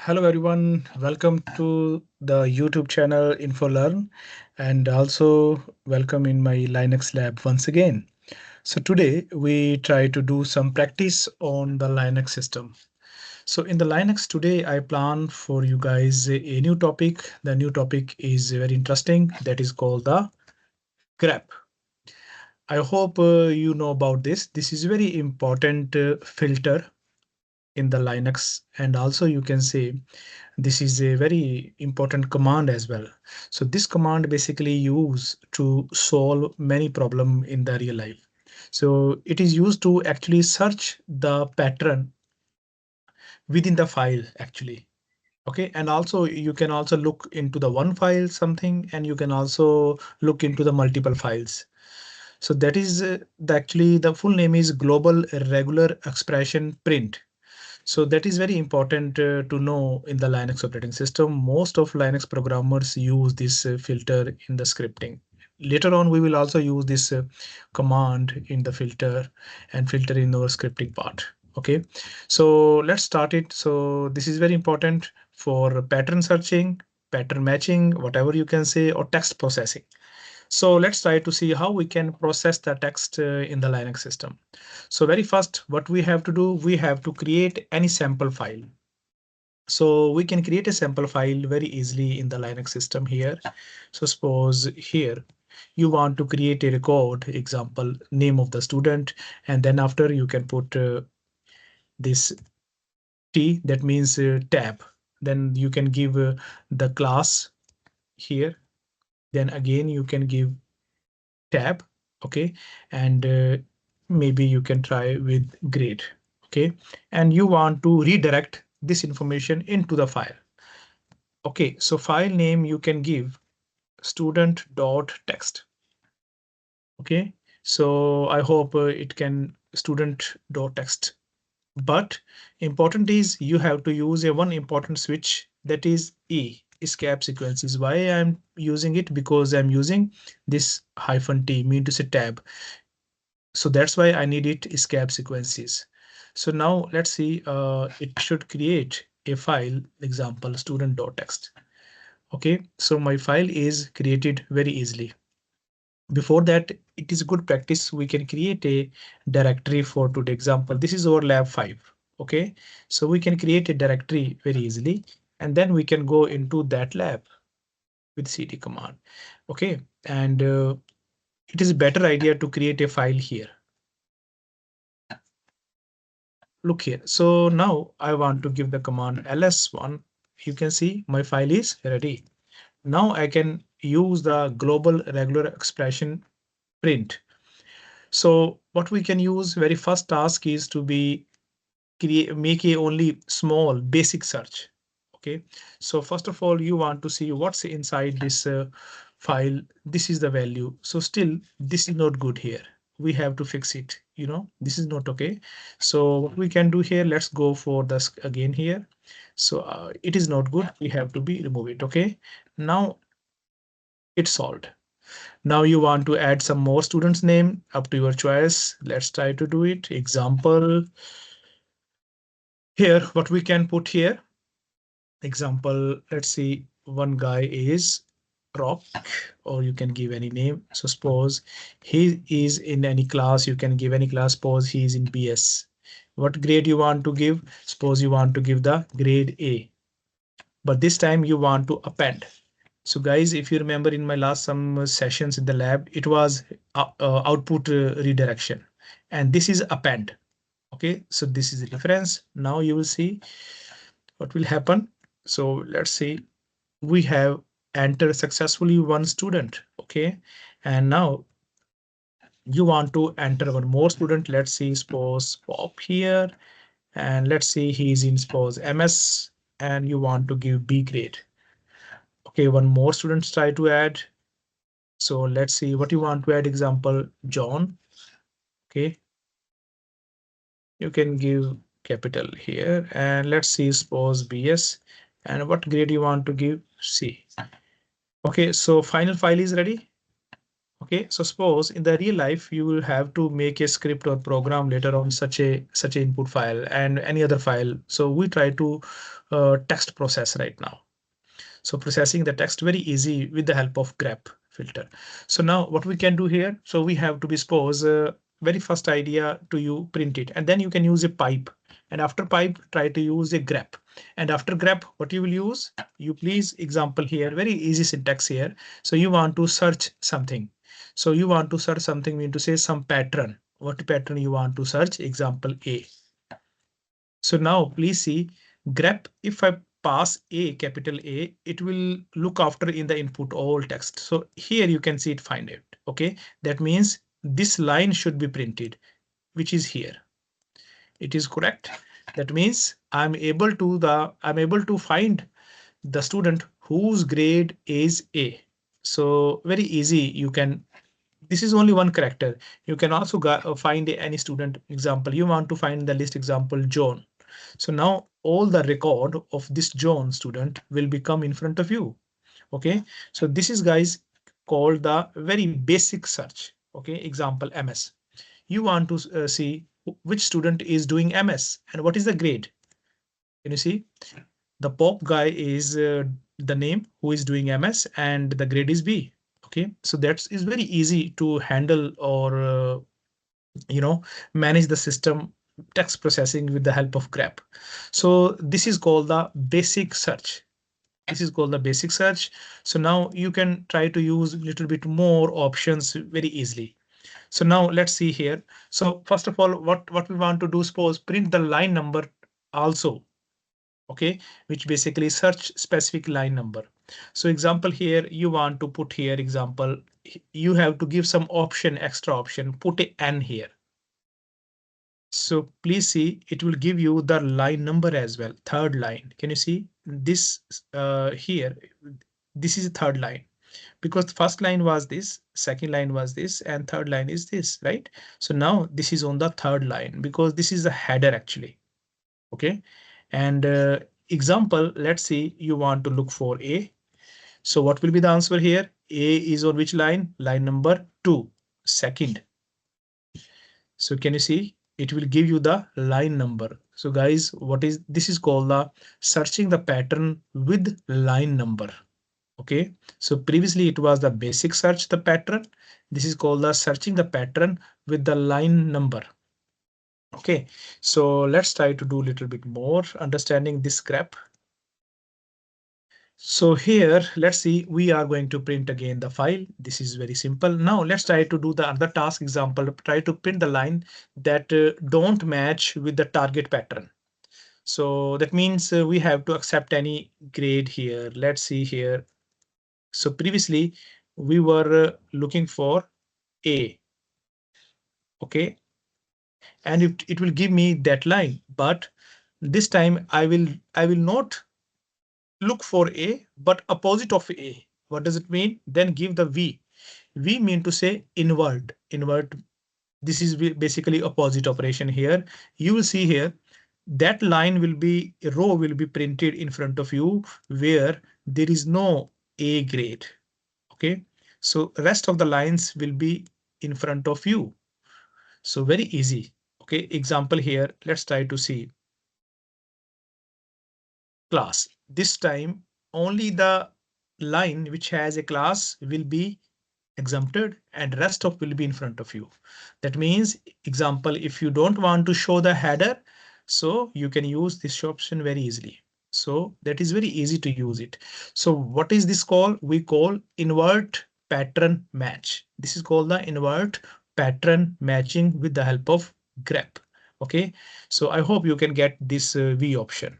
Hello everyone, welcome to the YouTube channel InfoLearn and also welcome in my Linux lab once again. So today we try to do some practice on the Linux system. So in the Linux today I plan for you guys a new topic. The new topic is very interesting, that is called the Grep. I hope you know about this. This is very important filter in the Linux, and also you can say this is a very important command as well. So this command basically used to solve many problem in the real life. So it is used to actually search the pattern within the file actually. Okay, and also you can also look into the one file something, and you can also look into the multiple files. So that is actually the full name is global regular expression print. So that is very important to know in the Linux operating system. Most of Linux programmers use this filter in the scripting. Later on, we will also use this command in the filter and filter in our scripting part. Okay, so let's start it. So this is very important for pattern searching, pattern matching, whatever you can say, or text processing. So let's try to see how we can process the text in the Linux system. So very first, what we have to do, we have to create any sample file. So we can create a sample file very easily in the Linux system here. So suppose here you want to create a record, example, name of the student, and then after you can put this T, that means tab. Then you can give the class here. Then again, you can give tab. Okay, and maybe you can try with grade. Okay, and you want to redirect this information into the file. Okay, so file name you can give student.txt. Okay, so I hope it can student.txt, but important is you have to use a one important switch, that is escape sequences. Why I'm using it? Because I'm using this hyphen t, mean to say tab. So that's why I need it escape sequences. So now let's see, it should create a file, example student.txt. Okay, so my file is created very easily. Before that, it is good practice. We can create a directory for today. Example, this is our lab 5. Okay, so we can create a directory very easily, and then we can go into that lab with cd command. Okay, and it is a better idea to create a file here. Look here. So now I want to give the command ls1. You can see my file is ready. Now I can use the global regular expression print. So what we can use, very first task is to be make a only small basic search. Okay, so first of all, you want to see what's inside this file. This is the value. So still this is not good here. We have to fix it. This is not okay. So what we can do here, let's go for this again here. So it is not good. We have to be remove it. Okay, now it's solved. Now you want to add some more students name, up to your choice. Let's try to do it. Example here, what we can put here. Example, let's see, one guy is Rock, or you can give any name. So suppose he is in any class, you can give any class. Suppose he is in BS. What grade you want to give? Suppose you want to give the grade A, but this time you want to append. So guys, if you remember in my last some sessions in the lab, it was output redirection, and this is append. Okay, so this is the difference. Now you will see what will happen. So let's see, we have entered successfully one student. Okay, and now you want to enter one more student. Let's see, suppose pop here, and let's see he's in suppose MS, and you want to give B grade. Okay, one more students try to add. So let's see what you want to add. Example, John. Okay, you can give capital here, and let's see, suppose BS, and what grade you want to give? C. Okay, so final file is ready. Okay, so suppose in the real life you will have to make a script or program later on such a input file and any other file. So we try to text process right now. So processing the text very easy with the help of grep filter. So now what we can do here, so we have to be suppose very first idea to you print it, and then you can use a pipe, and after pipe try to use a grep, and after grep what you will use, you please example here, very easy syntax here. So you want to search something, so you want to search something, mean to say some pattern, what pattern you want to search, example a. So now please see grep, if I pass a capital A, it will look after in the input all text. So here you can see it, find it. Okay, that means this line should be printed, which is here. It is correct. That means I'm able to find the student whose grade is A. So very easy. You can, this is only one character. You can also find any student. Example, you want to find the list example John. So now all the record of this John student will become in front of you. Okay, so this is guys called the very basic search. Okay, example MS. You want to see which student is doing MS and what is the grade. Can you see the pop guy is the name who is doing MS and the grade is B. Okay, so that is very easy to handle or manage the system text processing with the help of grep. So this is called the basic search. This is called the basic search. So now you can try to use a little bit more options very easily. So now let's see here. So first of all, what we want to do, suppose print the line number also. Okay, which basically search specific line number. So example here, you want to put here example, you have to give some option, extra option, put a n here. So please see, it will give you the line number as well. Third line. Can you see this here? This is the third line because the first line was this, second line was this, and third line is this, right? So now this is on the third line because this is the header actually. Okay. And example, let's say you want to look for A. So what will be the answer here? A is on which line? Line number 2, second. So can you see? It will give you the line number. So guys, what is this is called the searching the pattern with line number. Okay, so previously it was the basic search the pattern. This is called the searching the pattern with the line number. Okay, so let's try to do a little bit more understanding this grep. So here, let's see, we are going to print again the file. This is very simple. Now let's try to do the other task example, try to print the line that don't match with the target pattern. So that means we have to accept any grade here. Let's see here. So previously we were looking for A. Okay. And it will give me that line, but this time I will not look for A, but opposite of A. What does it mean? Then give the V. V mean to say invert. Invert. This is basically opposite operation here. You will see here that line will be, a row will be printed in front of you where there is no A grade. Okay. So rest of the lines will be in front of you. So very easy. Okay. Example here. Let's try to see class. This time only the line which has a class will be exempted and rest of will be in front of you. That means example, if you don't want to show the header, so you can use this option very easily. So that is very easy to use it. So what is this called? We call invert pattern match. This is called the invert pattern matching with the help of grep. Okay, so I hope you can get this V option.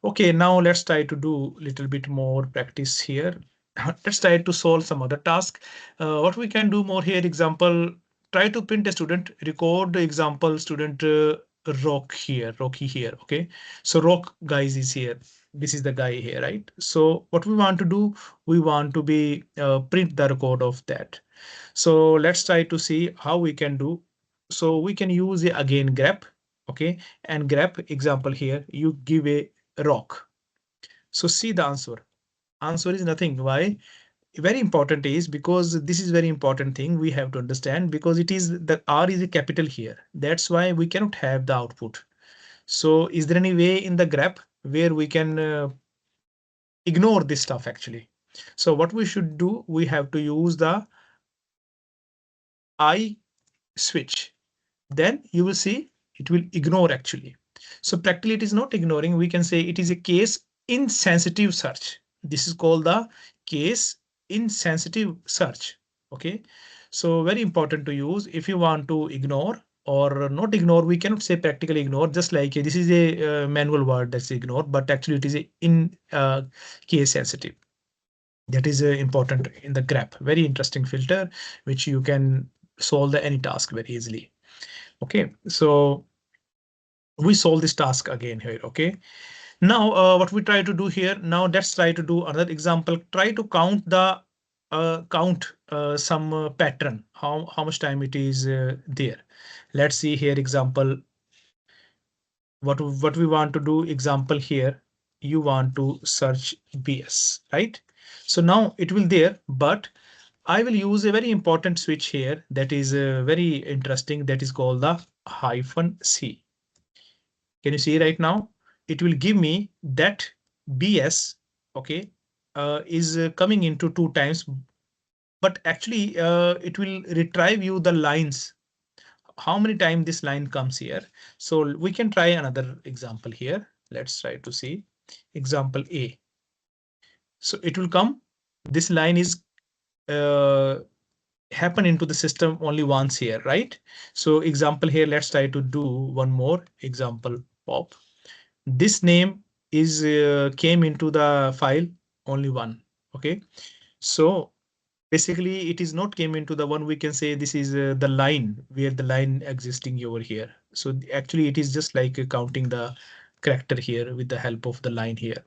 Okay, now let's try to do a little bit more practice here. Let's try to solve some other task. What we can do more here, example, try to print a student, record the example student Rocky here. Okay, so Rock guys is here. This is the guy here, right? So what we want to do, we want to be print the record of that. So let's try to see how we can do. So we can use again grep. Okay, and grep example here, you give a rock. So see the answer. Answer is nothing. Why? very important is because this is very important thing we have to understand, because it is the R is a capital here. That's why we cannot have the output. So is there any way in the grep where we can ignore this stuff actually? So what we should do, we have to use the I switch. Then you will see it will ignore actually. So practically it is not ignoring. We can say it is a case insensitive search. This is called the case insensitive search. Okay. So very important to use if you want to ignore or not ignore. We cannot say practically ignore, just like this is a manual word that's ignore, but actually it is a in case sensitive. That is important in the grep. Very interesting filter, which you can solve the any task very easily. Okay, so we solve this task again here. Okay, now what we try to do here, now let's try to do another example. Try to count the some pattern, how much time it is there. Let's see here example. What we want to do example here, you want to search BS, right? So now it will there, but I will use a very important switch here that is very interesting, that is called the -C. Can you see right now? It will give me that BS, okay, is coming into 2 times, but actually it will retrieve you the lines, how many times this line comes here. So we can try another example here. Let's try to see example A. So it will come, this line is uh, happen into the system only once here, right? So example here, let's try to do one more example pop. This name is came into the file only one. Okay, so basically it is not came into the one, we can say this is the line where the line existing over here. So actually it is just like counting the character here with the help of the line here.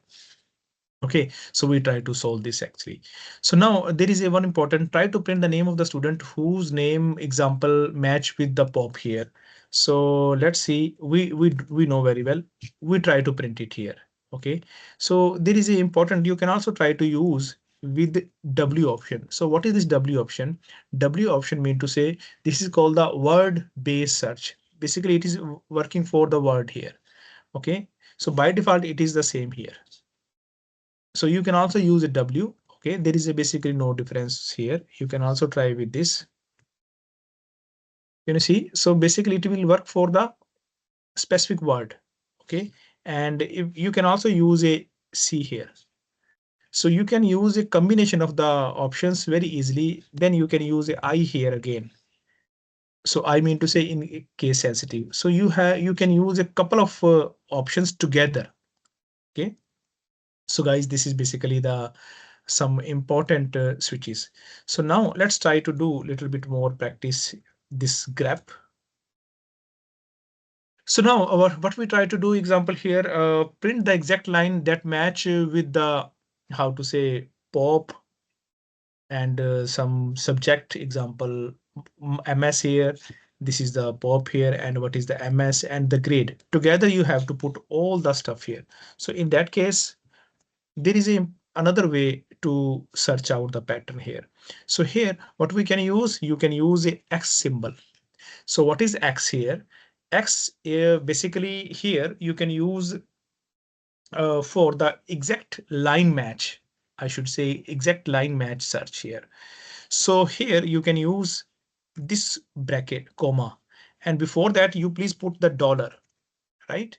Okay, so we try to solve this actually. So now there is a one important, try to print the name of the student whose name example match with the pop here. So let's see, we know very well, we try to print it here. Okay, so there is a important, you can also try to use with W option. So what is this W option? W option mean to say this is called the word based search. Basically it is working for the word here. Okay, so by default it is the same here. So you can also use a W. Okay, there is a basically no difference here. You can also try with this. You see, so basically it will work for the specific word. Okay, and if you can also use a C here. So you can use a combination of the options very easily. Then you can use a I here again. So I mean to say in case sensitive. So you can use a couple of options together. Okay, so guys, this is basically the some important switches. So now let's try to do a little bit more practice this grep. So now what we try to do example here, print the exact line that match with the, how to say, pop and some subject example MS here. This is the pop here and what is the MS and the grade. Together you have to put all the stuff here. So in that case, there is another way to search out the pattern here. So here, what we can use, you can use a X symbol. So what is X here? X basically here you can use for the exact line match. I should say exact line match search here. So here you can use this bracket, comma, and before that you please put the dollar, right?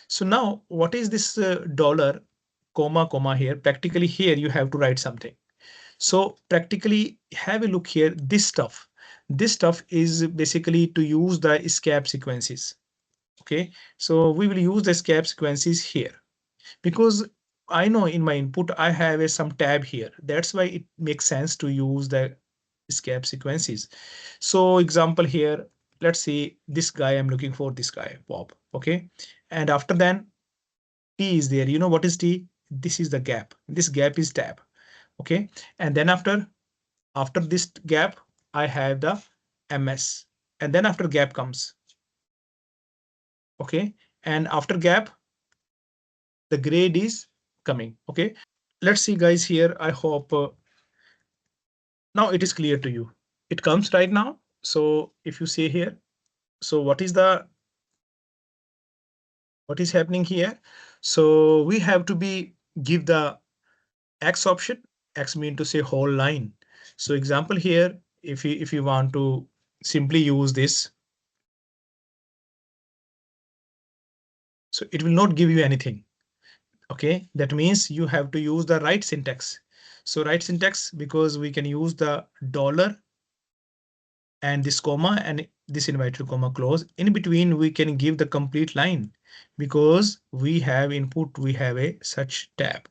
So now what is this dollar, comma, comma here? Practically here you have to write something. So practically have a look here, this stuff. This stuff is basically to use the escape sequences. Okay, so we will use the escape sequences here because I know in my input I have some tab here. That's why it makes sense to use the escape sequences. So example here, let's see this guy, I'm looking for this guy, Bob. Okay, and after then T is there. You know what is T? This is the gap. This gap is tab. Okay. And then after this gap, I have the MS. And then after gap comes. Okay. And after gap, the grade is coming. Okay. Let's see guys here. I hope Now it is clear to you. It comes right now. So if you say here, so what is happening here? So we have to give the X option. X mean to say whole line. So example here, if you want to simply use this, so it will not give you anything. Okay, that means you have to use the right syntax. So right syntax, because we can use the dollar and this comma and this inverted comma clause. In between, we can give the complete line because we have input, we have a such tab.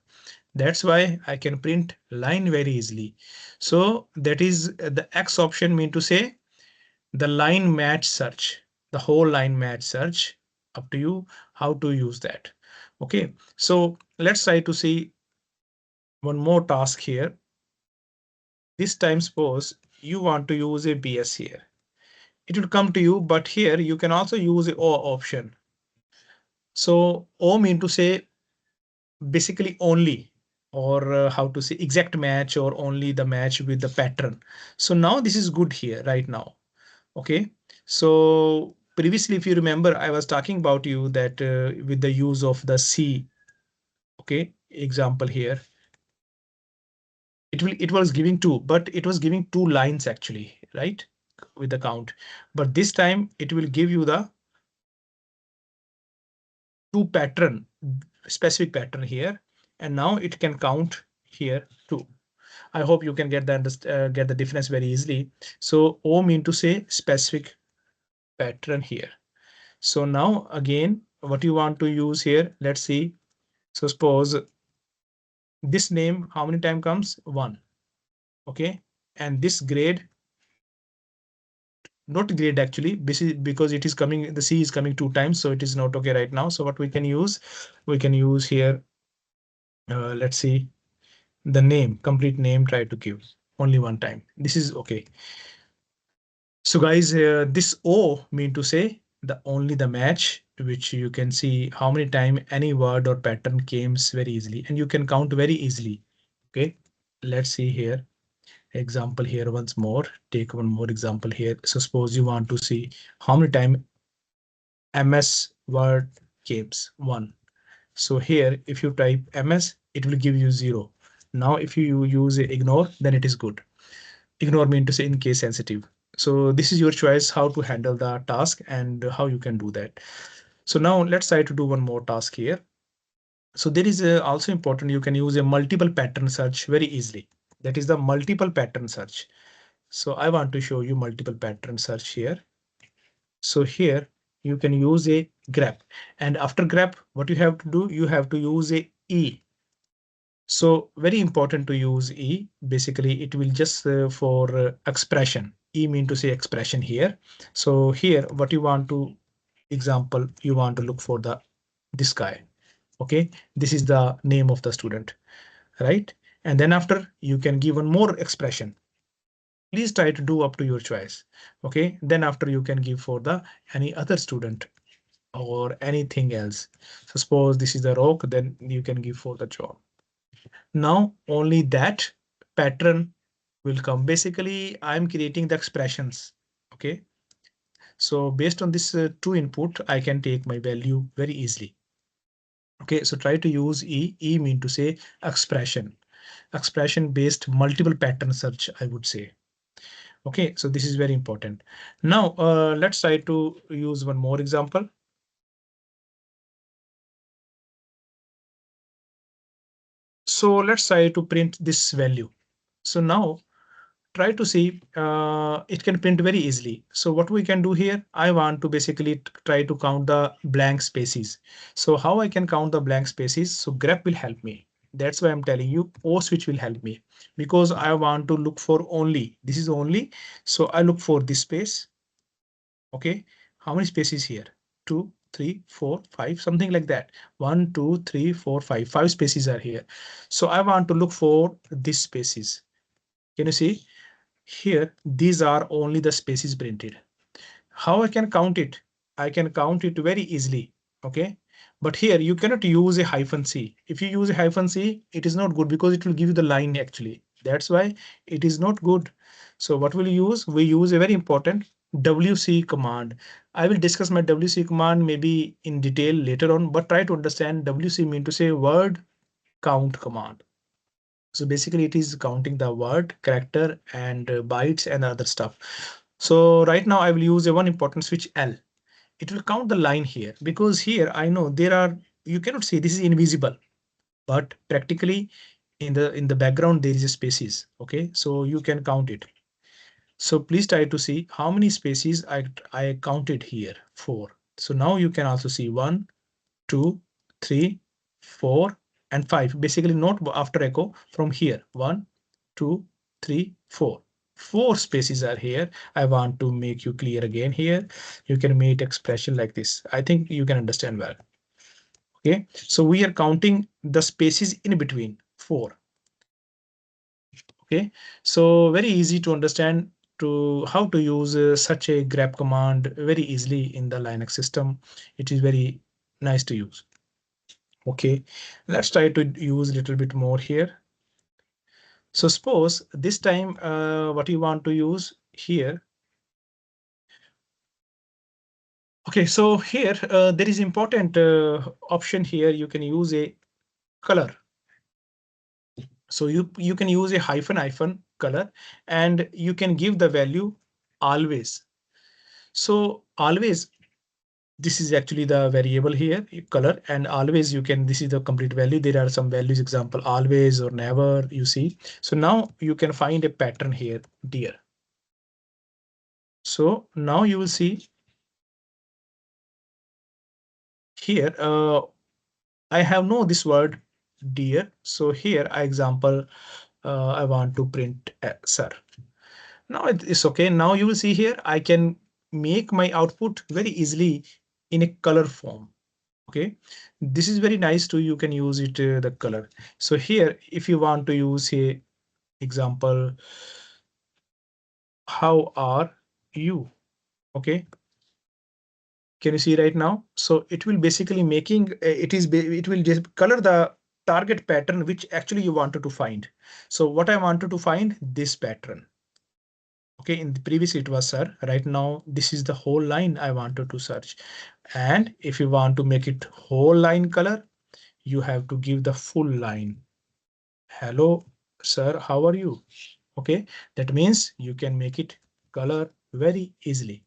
That's why I can print line very easily. So that is the X option mean to say the line match search, the whole line match search. Up to you how to use that. Okay, so let's try to see one more task here. This time suppose you want to use a BS here. It will come to you, but here you can also use a O option. So O mean to say basically only, or how to say exact match, or only the match with the pattern. So now this is good here right now. Okay, so previously, if you remember, I was talking about you that with the use of the C, okay, example here, it was giving two, but it was giving two lines actually, right? With the count, but this time it will give you the two pattern, specific pattern here, and now it can count here too. I hope you can get the difference very easily. So O mean to say specific pattern here. So now again, what you want to use here, let's see. So suppose this name, how many time comes? One. Okay. And this grade, not grade actually, because it is coming, the C is coming two times. So it is not okay right now. So what we can use here, let's see, the name, complete name, try to give only one time. This is okay. So guys, this O mean to say the only the match, which you can see how many time any word or pattern comes very easily, and you can count very easily. Okay, let's see here. Example here once more. Take one more example here. So suppose you want to see how many time MS word comes one. So here, if you type MS, it will give you 0. Now, if you use ignore, then it is good. Ignore mean to say in case sensitive. So this is your choice how to handle the task and how you can do that. So now let's try to do one more task here. So there is also important, you can use a multiple pattern search very easily. That is the multiple pattern search. So I want to show you multiple pattern search here. So here you can use a grep, and after grep, what you have to do, you have to use a E. So very important to use E. Basically, it will just for expression. E mean to say expression here. So here, what you want to example, you want to look for this guy. Okay, this is the name of the student, right? And then after you can give one more expression. Please try to do up to your choice. Okay, then after you can give for the any other student or anything else. So suppose this is the rock, then you can give for the job. Now only that pattern will come. Basically, I'm creating the expressions. Okay, so based on this two input, I can take my value very easily. Okay, so try to use E. E mean to say expression based multiple pattern search, I would say. Okay, so this is very important. Now let's try to use one more example. So let's try to print this value. So now try to see it can print very easily. So what we can do here, I want to basically try to count the blank spaces. So how I can count the blank spaces? So grep will help me. That's why I'm telling you O switch will help me, because I want to look for only, this is only. So I look for this space. Okay, how many spaces here? 2, 3, 4, 5, something like that. 1, 2, 3, 4, 5. 5 spaces are here. So I want to look for these spaces. Can you see? Here, these are only the spaces printed. How I can count it? I can count it very easily. Okay. But here you cannot use a hyphen C. If you use a hyphen C, it is not good because it will give you the line actually. That's why it is not good. So what will you use? We use a very important WC command. I will discuss my WC command maybe in detail later on, but try to understand WC mean to say word count command. So basically it is counting the word, character and bytes and other stuff. So right now I will use a one important switch L. It will count the line here because here I know there are, you cannot see, this is invisible, but practically in the background there is a spaces. Okay, so you can count it. So please try to see how many spaces I counted here, 4. So now you can also see 1, 2, 3, 4 and 5. Basically not after echo, from here 1, 2, 3, 4. 4 spaces are here. I want to make you clear again here. You can make expression like this. I think you can understand well. Okay, so we are counting the spaces in between, 4. Okay, so very easy to understand to how to use such a grep command very easily in the Linux system. It is very nice to use. Okay, let's try to use a little bit more here. So suppose this time what you want to use here. Okay, so here there is important option here. You can use a color. So you can use a hyphen color and you can give the value always. So always, this is actually the variable here, color, and always you can, this is the complete value. There are some values, example always or never, you see. So now you can find a pattern here, dear. So now you will see here, I have no this word dear. So here, example, I want to print sir. Now it's okay. Now you will see here, I can make my output very easily in a color form. Okay, this is very nice too. You can use it the color. So here, if you want to use a example, how are you? Okay, can you see right now? So it will basically making it will just color the target pattern which actually you wanted to find. So what I wanted to find, this pattern. Okay, in the previous it was sir. Right now this is the whole line I wanted to search. And if you want to make it whole line color, you have to give the full line. Hello, sir, how are you? Okay, that means you can make it color very easily.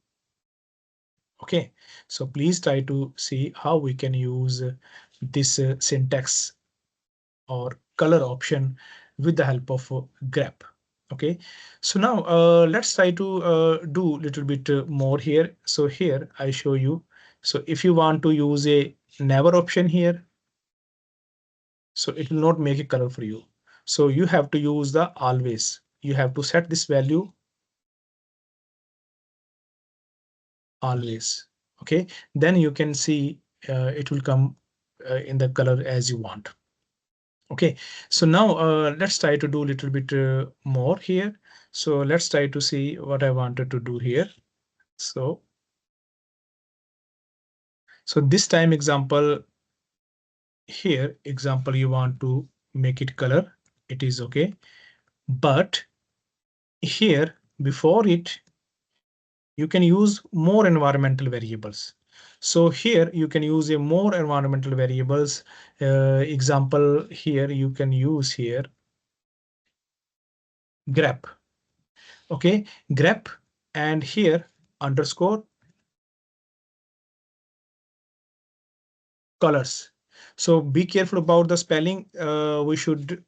Okay, so please try to see how we can use this syntax or color option with the help of grep. Okay, so now let's try to do a little bit more here. So here I show you. So if you want to use a never option here, so it will not make a color for you. So you have to use the always. You have to set this value always. Okay, then you can see it will come in the color as you want. Okay, so now let's try to do a little bit more here. So let's try to see what I wanted to do here. So this time example here, example you want to make it color, it is okay. But here before it, you can use more environmental variables. So here you can use a more environmental variables. Example here you can use here grep. Okay, grep, and here underscore colors. So be careful about the spelling. We should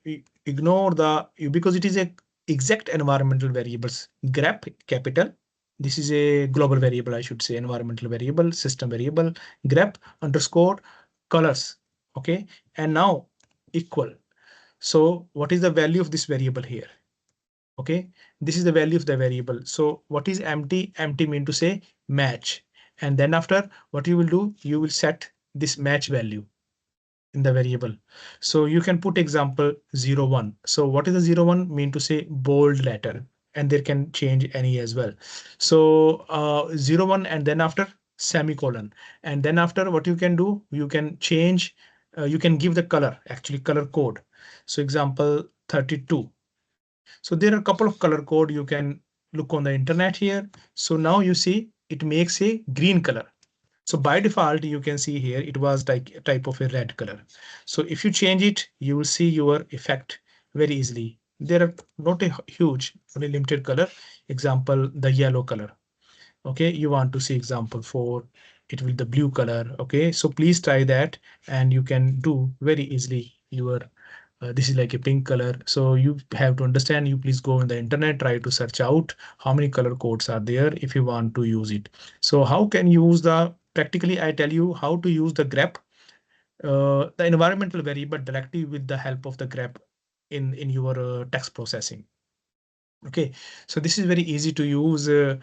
ignore the, because it is a exact environmental variables. Grep capital. This is a global variable, I should say, environmental variable, system variable, grep underscore colors. Okay, and now equal. So what is the value of this variable here? Okay, this is the value of the variable. So what is empty? Empty mean to say match. And then after, what you will do, you will set this match value in the variable. So you can put example 01. So what is the 01 mean to say bold letter, and there can change any as well. So 01 and then after semicolon, and then after what you can do, you can change, you can give the color, actually color code. So example 32. So there are a couple of color code you can look on the internet here. So now you see it makes a green color. So by default, you can see here it was like a type of a red color. So if you change it, you will see your effect very easily. There are not a huge, only limited color. Example, the yellow color. Okay, you want to see example for it with the blue color. Okay, so please try that and you can do very easily your this is like a pink color. So you have to understand, you please go on the internet, try to search out how many color codes are there if you want to use it. So how can you use the practically I tell you how to use the grep. The environment will vary, but directly with the help of the grep in your text processing. Okay, so this is very easy to use uh,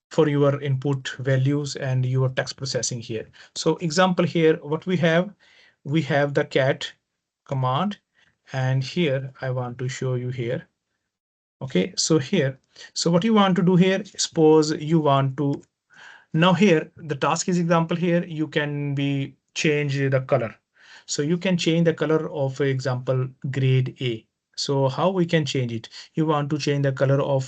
for your input values and your text processing here. So example here, what we have the cat command, and here I want to show you here. Okay, so here, so what you want to do here, suppose you want to, now here the task is example here, you can be change the color. So you can change the color of, for example, grade A. So how we can change it? You want to change the color of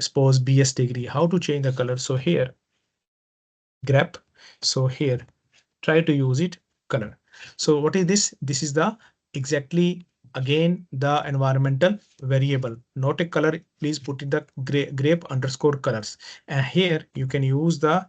suppose BS degree. How to change the color? So here grep. So here try to use it color. So what is this? This is the exactly again the environmental variable, not a color. Please put it the grape underscore colors, and here you can use the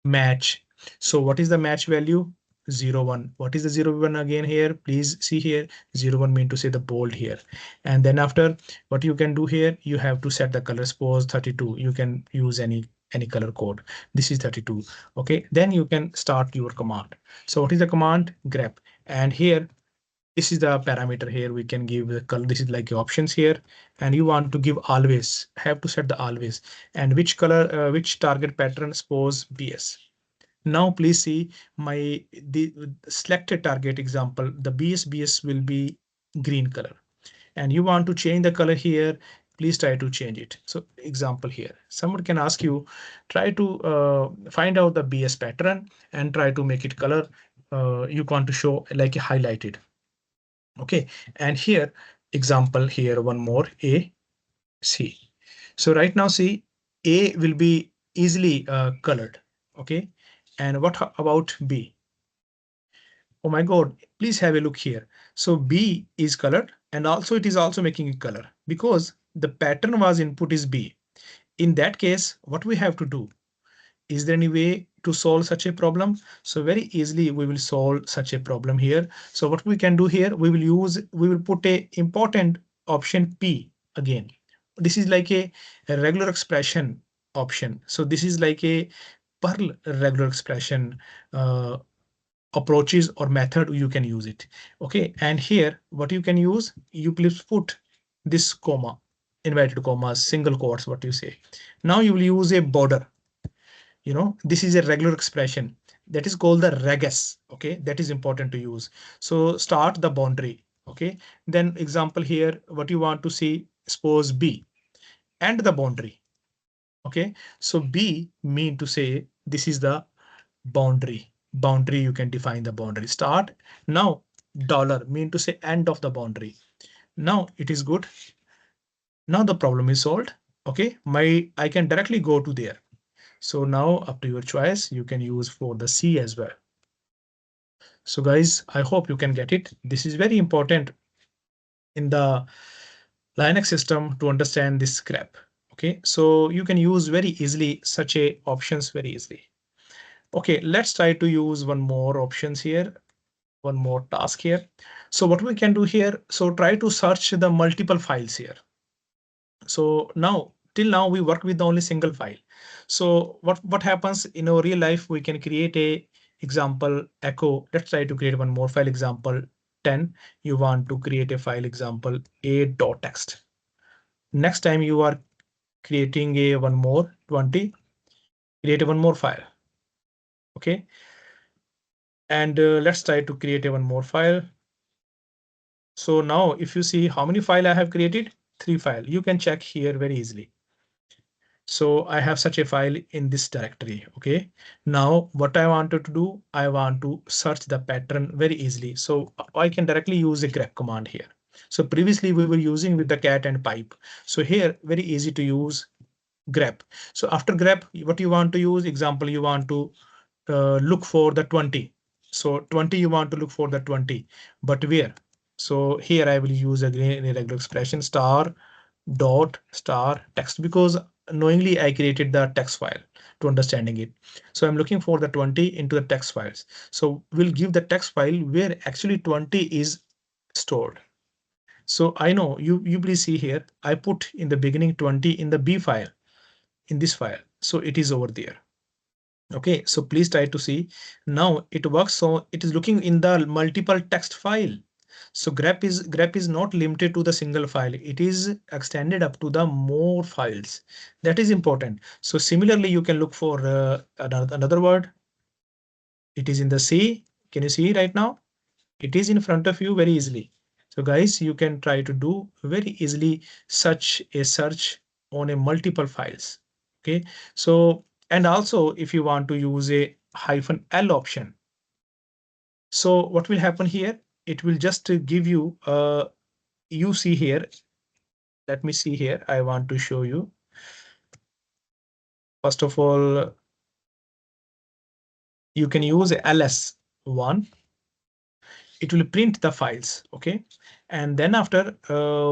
match. So what is the match value? 0, 1. What is the 0, 1 again here? Please see here 0, 1 mean to say the bold here. And then after what you can do here, you have to set the color. Suppose 32. You can use any color code. This is 32. Okay, then you can start your command. So what is the command? Grep. And here this is the parameter here. We can give the color. This is like options here, and you want to give always, have to set the always, and which color, which target pattern, suppose BS. Now please see my the selected target example, the BS will be green color, and you want to change the color here. Please try to change it. So example here, someone can ask you, try to find out the BS pattern and try to make it color. You want to show like a highlighted. Okay, and here example here one more A C. So right now see A will be easily colored. Okay, and what about B? Oh my God, please have a look here. So B is colored and also it is also making a color because the pattern was input is B. In that case, what we have to do? Is there any way to solve such a problem? So very easily we will solve such a problem here. So what we can do here, we will put a important option P again. This is like a regular expression option. So this is like a Perl regular expression approaches or method you can use it. Okay, and here what you can use, you please put this comma, inverted commas, single quotes, what you say. Now you will use a border. This is a regular expression that is called the regex. Okay, that is important to use. So start the boundary. Okay, then example here, what you want to see, suppose B and the boundary. Okay, so B mean to say this is the boundary. You can define the boundary. Start. Now dollar mean to say end of the boundary. Now it is good. Now the problem is solved. Okay, I can directly go to there. So now up to your choice, you can use for the C as well. So guys, I hope you can get it. This is very important in the Linux system to understand this grep. Okay, so you can use very easily such a options very easily. Okay, let's try to use one more options here, one more task here. So what we can do here, so try to search the multiple files here. So now till now we work with only single file. So what happens in our real life, we can create a example echo. Let's try to create one more file example 10. You want to create a file example a.text. Next time you are creating a one more 20, create a one more file. Okay, and let's try to create a one more file. So now if you see how many file I have created, 3 file, you can check here very easily. So I have such a file in this directory. Okay, now what I wanted to do, I want to search the pattern very easily. So I can directly use a grep command here. So previously we were using with the cat and pipe. So here very easy to use grep. So after grep, what you want to use, example, you want to look for the 20. So 20, you want to look for the 20, but where? So here I will use again a regular expression star dot star text, because knowingly I created the text file to understanding it. So I'm looking for the 20 into the text files. So we'll give the text file where actually 20 is stored. So I know you please see here, I put in the beginning 20 in the B file, in this file. So it is over there. Okay, so please try to see. Now it works. So it is looking in the multiple text file. So grep is not limited to the single file. It is extended up to the more files. That is important. So similarly, you can look for another word. It is in the C. Can you see right now? It is in front of you very easily. So guys, you can try to do very easily such a search on a multiple files. Okay, so and also if you want to use a hyphen L option, so what will happen here? It will just give you you see here. Let me see here. I want to show you. First of all, you can use ls1. It will print the files. Okay, and then after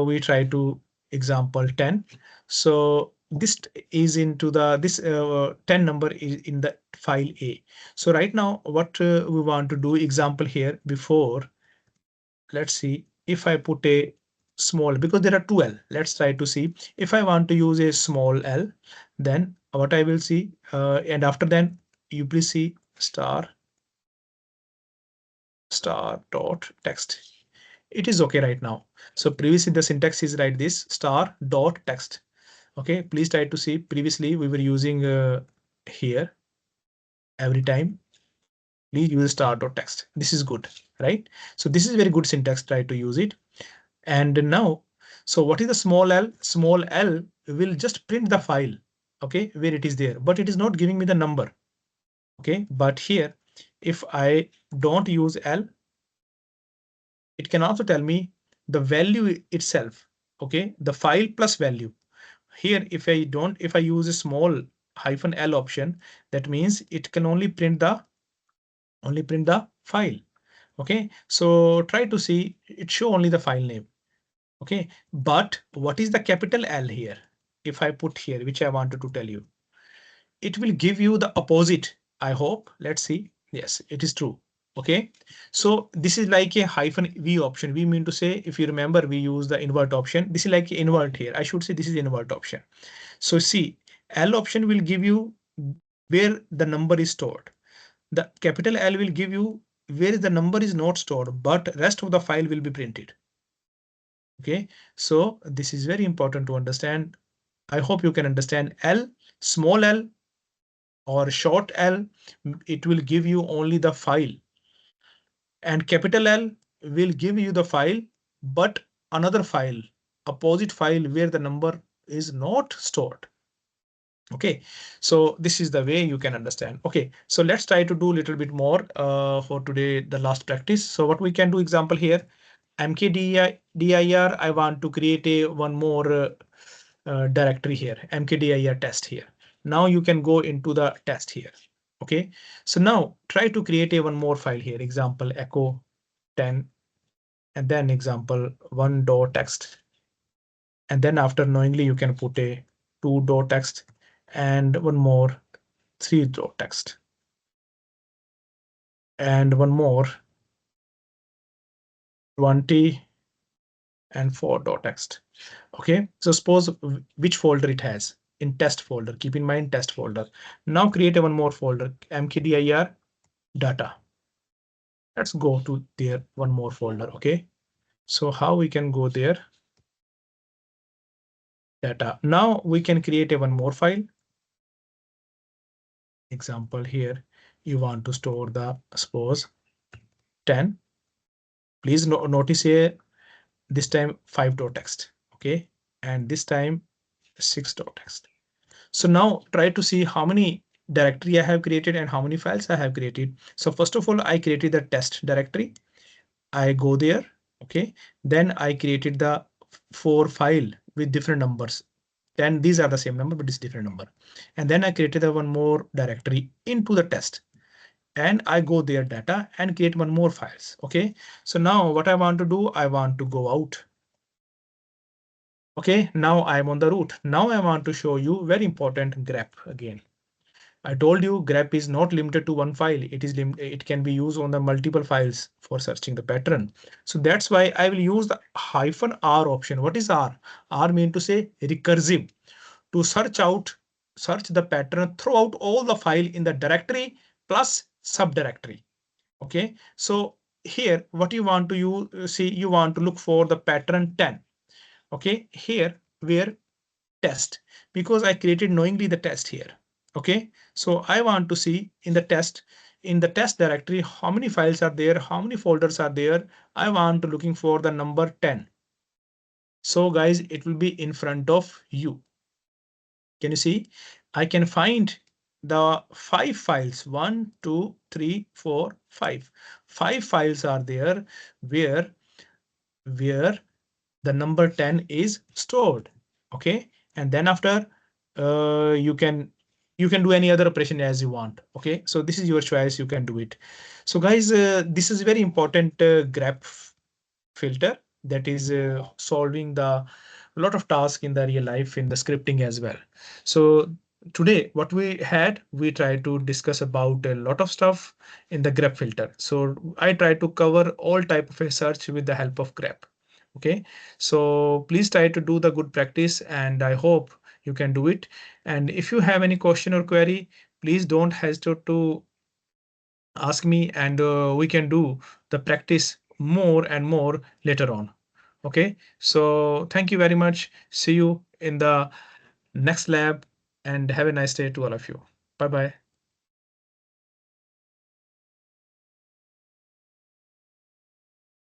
we try to example 10. So this is into the this 10 number is in the file A. So right now what we want to do, example here before, let's see if I put a small, because there are two L. Let's try to see if I want to use a small L, then what I will see, and after then you please see star dot text. It is okay right now. So previously the syntax is like this, star dot text. Okay, please try to see. Previously we were using here every time. Please use star dot text. This is good, right? So this is very good syntax. Try to use it. And now, so what is the small l? Small l will just print the file, okay, where it is there, but it is not giving me the number. Okay, but here, if I don't use l, it can also tell me the value itself. Okay, the file plus value. Here, if I use a small hyphen L option, that means it can only print the file. Okay, so try to see it show only the file name. Okay, but what is the capital L here? If I put here, which I wanted to tell you, it will give you the opposite. I hope. Let's see. Yes, it is true. Okay, so this is like a hyphen V option. We mean to say, if you remember, we use the invert option. This is like invert here. I should say this is invert option. So see, L option will give you where the number is stored. The capital L will give you where the number is not stored, but rest of the file will be printed. Okay, so this is very important to understand. I hope you can understand. L, small l or short l, it will give you only the file, and capital L will give you the file, but another file, opposite file where the number is not stored. Okay, so this is the way you can understand. Okay, so let's try to do a little bit more for today, the last practice. So what we can do, example here, mkdir, I want to create a one more directory here, mkdir test here. Now you can go into the test here. Okay, so now try to create a one more file here, example echo 10, and then example 1.txt. And then after knowingly you can put a 2.txt and one more 3.txt and one more 20 and 4.txt. Okay, so suppose which folder it has, in test folder. Keep in mind test folder. Now create a one more folder, mkdir data. Let's go to there one more folder. Okay, so how we can go there? Data. Now we can create a one more file. Example here, you want to store the suppose 10. Please notice here this time 5.txt. Okay, and this time 6.txt. So now try to see how many directory I have created and how many files I have created. So first of all, I created the test directory. I go there. Okay, then I created the four file with different numbers. Then these are the same number, but it's different number. And then I created the one more directory into the test, and I go their data and create one more files. Okay, so now what I want to do, I want to go out. Okay, now I'm on the root. Now I want to show you very important grep again. I told you grep is not limited to one file. It can be used on the multiple files for searching the pattern. So that's why I will use the -r option. What is R? R mean to say recursive, to search the pattern throughout all the file in the directory plus subdirectory. Okay, so here what you want to see, you want to look for the pattern 10. Okay, here where test, because I created knowingly the test here. Okay, so I want to see in the test directory how many files are there, how many folders are there. I want to looking for the number 10. So guys, it will be in front of you. Can you see? I can find the five files. 1, 2, 3, 4, 5. Five files are there where the number 10 is stored. Okay, and then after you can do any other operation as you want. Okay, so this is your choice, you can do it. So guys, this is very important grep filter that is solving the lot of tasks in the real life in the scripting as well. So today what we tried to discuss about a lot of stuff in the grep filter. So I try to cover all type of a search with the help of grep. Okay, so please try to do the good practice, and I hope you can do it. And if you have any question or query, please don't hesitate to ask me, and we can do the practice more and more later on. Okay, so thank you very much. See you in the next lab, and have a nice day to all of you. Bye bye.